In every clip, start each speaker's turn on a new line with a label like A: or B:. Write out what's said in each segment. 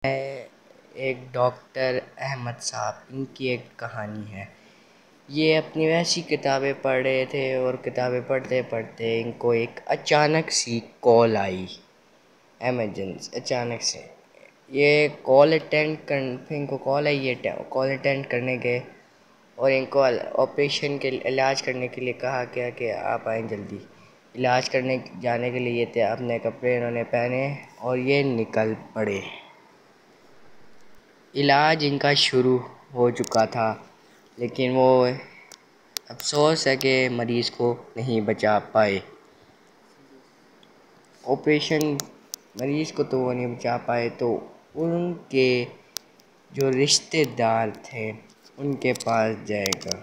A: एक डॉक्टर अहमद साहब, इनकी एक कहानी है। ये अपनी वैसी किताबें पढ़ रहे थे और किताबें पढ़ते पढ़ते इनको एक अचानक सी कॉल आई, एमरजेंसी अचानक से। ये कॉल अटेंड कर इनको कॉल आई, ये कॉल अटेंड करने गए और इनको ऑपरेशन के इलाज करने के लिए कहा गया कि आप आएँ जल्दी। इलाज करने जाने के लिए ये थे, अपने कपड़े इन्होंने पहने और ये निकल पड़े। इलाज इनका शुरू हो चुका था, लेकिन वो अफसोस है कि मरीज़ को नहीं बचा पाए। ऑपरेशन मरीज़ को तो वो नहीं बचा पाए, तो उनके जो रिश्तेदार थे उनके पास जाएगा।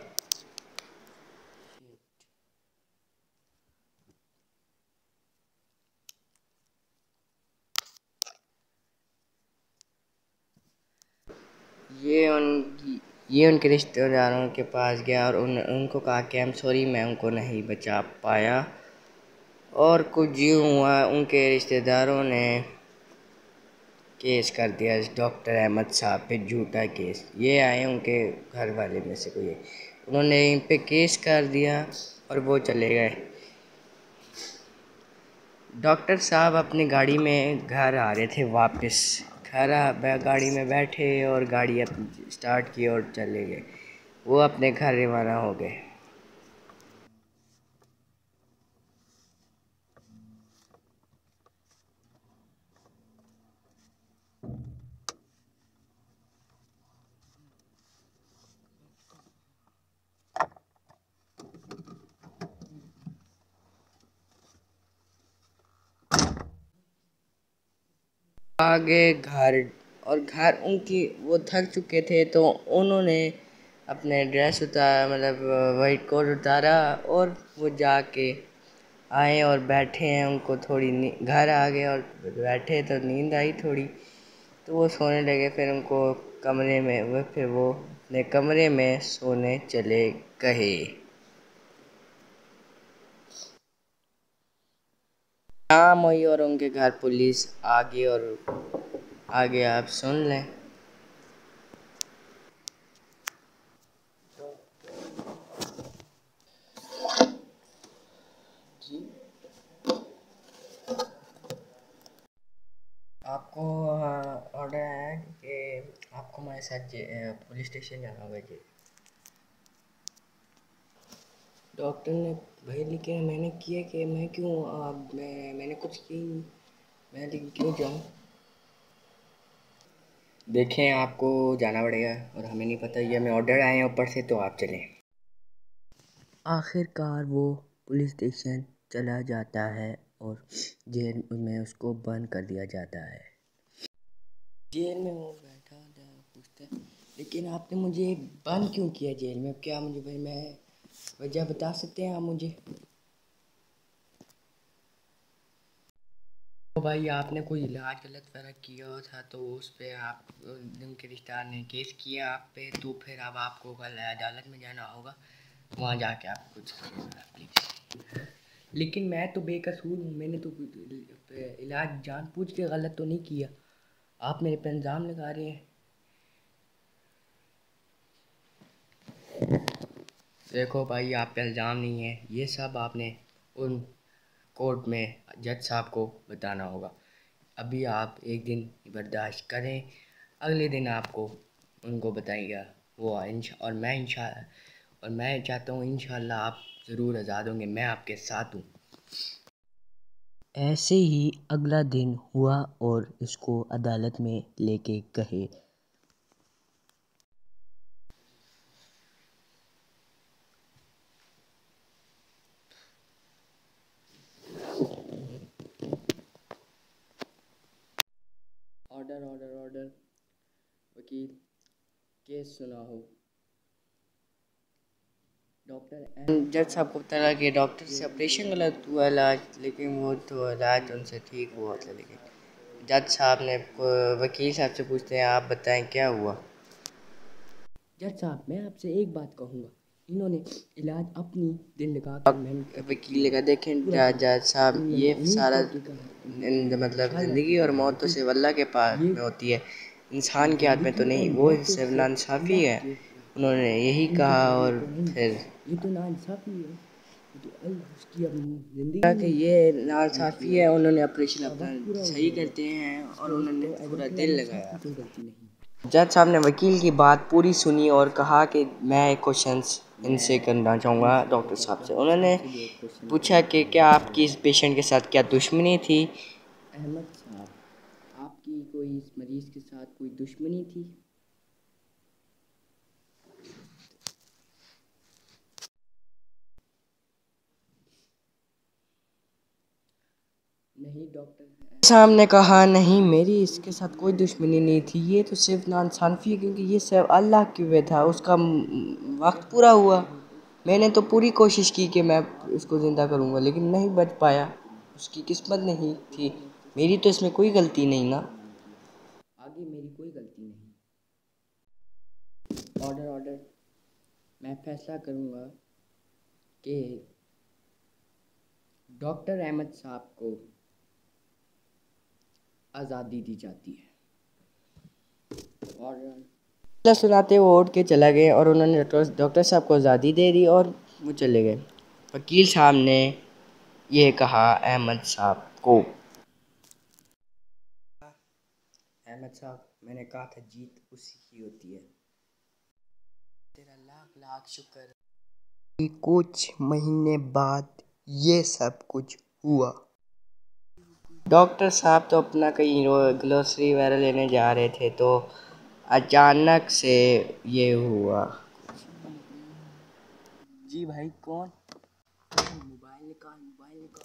A: ये उनके रिश्तेदारों के पास गया और उनको कहा कि आई एम सॉरी, मैं उनको नहीं बचा पाया। और कुछ यूँ हुआ, उनके रिश्तेदारों ने केस कर दिया इस डॉक्टर अहमद साहब पे, झूठा केस। ये आए उनके घर वाले में से कोई, उन्होंने इन पे केस कर दिया और वो चले गए। डॉक्टर साहब अपनी गाड़ी में घर आ रहे थे वापस। गाड़ी में बैठे और गाड़ी अपनी स्टार्ट की और चले गए। वो अपने घर रवाना हो गए। आगे घर, और घर उनकी, वो थक चुके थे तो उन्होंने अपने ड्रेस उतारा, मतलब वाइट कोट उतारा और वो जाके आए और बैठे हैं। उनको थोड़ी घर आ गए और बैठे तो नींद आई थोड़ी, तो वो सोने लगे। फिर उनको कमरे में वो अपने कमरे में सोने चले गए। शाम हुई और उनके घर पुलिस आ गई और आगे आप सुन लें। जी, आपको ऑर्डर आया है कि आपको हमारे साथ पुलिस स्टेशन जाना होगा जी। डॉक्टर ने भाई लिखे, मैंने किया कि मैं क्यों, मैंने कुछ की नहीं, मैं लेकिन क्यों जाऊँ। देखें, आपको जाना पड़ेगा और हमें नहीं पता, ये हमें ऑर्डर आए हैं ऊपर से, तो आप चलें। आखिरकार वो पुलिस स्टेशन चला जाता है और जेल में उसको बंद कर दिया जाता है। जेल में वो बैठा होता है, पूछता है लेकिन आपने मुझे बंद क्यों किया जेल में? क्या मुझे, भाई मैं वजह बता सकते हैं आप मुझे? तो भाई आपने कोई इलाज गलत फ़र्क किया था तो उस पे आप, उनके रिश्तेदार ने केस किया आप पे, तो फिर अब आपको कल अदालत में जाना होगा, वहाँ जाके आप कुछ प्लीज़। लेकिन मैं तो बेकसूर हूँ, मैंने तो इलाज जानबूझ के गलत तो नहीं किया, आप मेरे पे इल्ज़ाम लगा रहे हैं। देखो भाई, आप पे इल्ज़ाम नहीं है, ये सब आपने उन कोर्ट में जज साहब को बताना होगा। अभी आप एक दिन बर्दाश्त करें, अगले दिन आपको उनको बताइएगा वो और मैं चाहता हूँ इंशाल्लाह आप ज़रूर आज़ाद होंगे, मैं आपके साथ हूँ। ऐसे ही अगला दिन हुआ और इसको अदालत में लेके गए। ऑर्डर ऑर्डर ऑर्डर, वकील, केस सुना हो। डॉक्टर जज साहब को पता लगा कि डॉक्टर से ऑपरेशन गलत हुआ इलाज, लेकिन वो तो इलाज उनसे ठीक हुआ था। लेकिन जज साहब ने वकील साहब से पूछते हैं, आप बताएं क्या हुआ? जज साहब, मैं आपसे एक बात कहूँगा, इन्होंने इलाज अपनी दिल लगा कर मेहनत, वकील लगा, देखें जज साहब, ये सारा मतलब ज़िंदगी और मौत तो सिर्फ अल्लाह के पास में होती है। इंसान के हाथ में तो नहीं, वो सिर्फ नाइंसाफ़ी है। उन्होंने यही कहा और फिर
B: ये तो नाइंसाफ़ी है, ये तो उसकी अपनी ज़िंदगी
A: कि ये नाइंसाफ़ी है। उन्होंने ऑपरेशन अपना सही करते हैं और उन्होंने पूरा दिल लगाया।
B: कोई गलती नहीं।
A: जज साहब ने वकील की बात पूरी सुनी और कहा कि मैं एक क्वेश्चंस इनसे करना चाहूँगा डॉक्टर साहब से। उन्होंने पूछा कि क्या आपकी इस पेशेंट के साथ क्या दुश्मनी थी?
B: अहमद साहब, आपकी कोई इस मरीज़ के साथ कोई दुश्मनी थी? नहीं डॉक्टर
A: साहब ने कहा नहीं, मेरी इसके साथ कोई दुश्मनी नहीं थी, ये तो सिर्फ नाइंसाफ़ी है क्योंकि ये सिर्फ अल्लाह के वे था। उसका वक्त पूरा हुआ। मैंने तो पूरी कोशिश की कि मैं उसको ज़िंदा करूँगा लेकिन नहीं बच पाया। उसकी किस्मत नहीं थी, मेरी तो इसमें कोई गलती नहीं ना।
B: आगे मेरी कोई गलती नहीं। ऑर्डर ऑर्डर, मैं फैसला करूँगा कि डॉक्टर अहमद साहब को आज़ादी दी जाती है।
A: फैसला सुनाते वो उठ के चला गए और उन्होंने डॉक्टर साहब को आज़ादी दे दी और वो चले गए। वकील साहब ने ये कहा अहमद साहब को, अहमद साहब, मैंने कहा था जीत उसी की होती है। तेरा लाख लाख शुक्र। कुछ महीने बाद ये सब कुछ हुआ। डॉक्टर साहब तो अपना कहीं ग्रोसरी वगैरह लेने जा रहे थे तो अचानक से ये हुआ। जी भाई कौन?
B: मोबाइल निकाल, मोबाइल निकाल।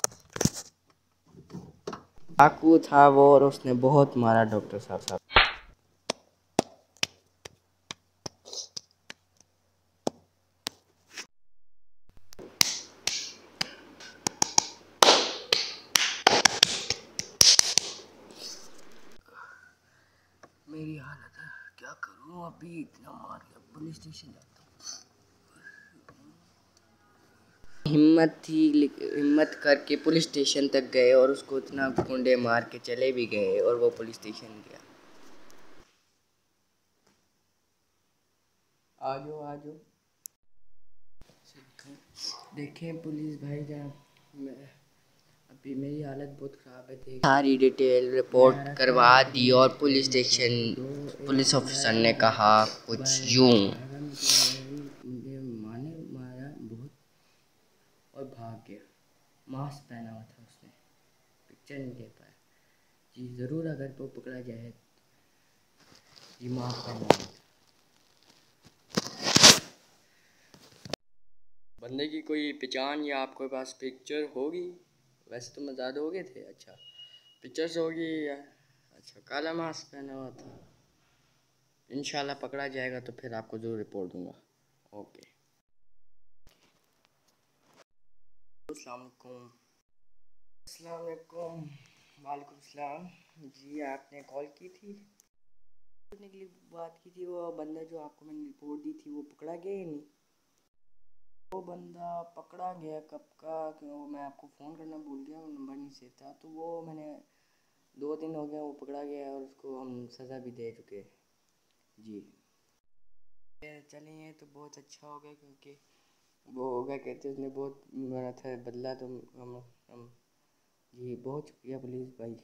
A: डाकू था वो और उसने बहुत मारा डॉक्टर साहब। मेरी हालत है, क्या करूं अभी, इतना मार लिया, पुलिस स्टेशन जाता हूं। हिम्मत करके पुलिस स्टेशन तक गए और उसको इतना कुंडे मार के चले भी गए और वो पुलिस स्टेशन गया। आ जाओ देखें पुलिस भाई जान, मैं अभी मेरी हालत बहुत ख़राब है। सारी डिटेल रिपोर्ट करवा दी और पुलिस ऑफिसर ने कहा कुछ यूं,
B: मुझे मारा बहुत और भाग गया। मास्क पहना हुआ था उसने, पिक्चर नहीं ले पाया। जी ज़रूर, अगर वो पकड़ा जाए। जी मास्क पहना हुआ था।
A: बंदे की कोई पहचान या आपके पास पिक्चर होगी? वैसे तो मज़ाद हो गए थे। अच्छा पिक्चर्स होगी या? अच्छा काला मास्क पहना हुआ था। इंशाल्लाह पकड़ा जाएगा तो फिर आपको ज़रूर रिपोर्ट दूंगा। ओके। अस्सलाम वालेकुम। अस्सलाम वालेकुम। वालेकुम सलाम। जी आपने कॉल की थी? करने के लिए बात की थी। वो बंदा जो आपको मैंने रिपोर्ट दी थी वो पकड़ा गया या नहीं? वो बंदा पकड़ा गया कब का, क्यों मैं आपको फ़ोन करना भूल गया, वो नंबर नहीं सेव था। तो वो मैंने 2 दिन हो गया, वो पकड़ा गया और उसको हम सज़ा भी दे चुके। जी चलिए, तो बहुत अच्छा हो गया क्योंकि वो हो गया कहते उसने बहुत मेरा था बदला। तो हम जी बहुत शुक्रिया पुलिस भाई।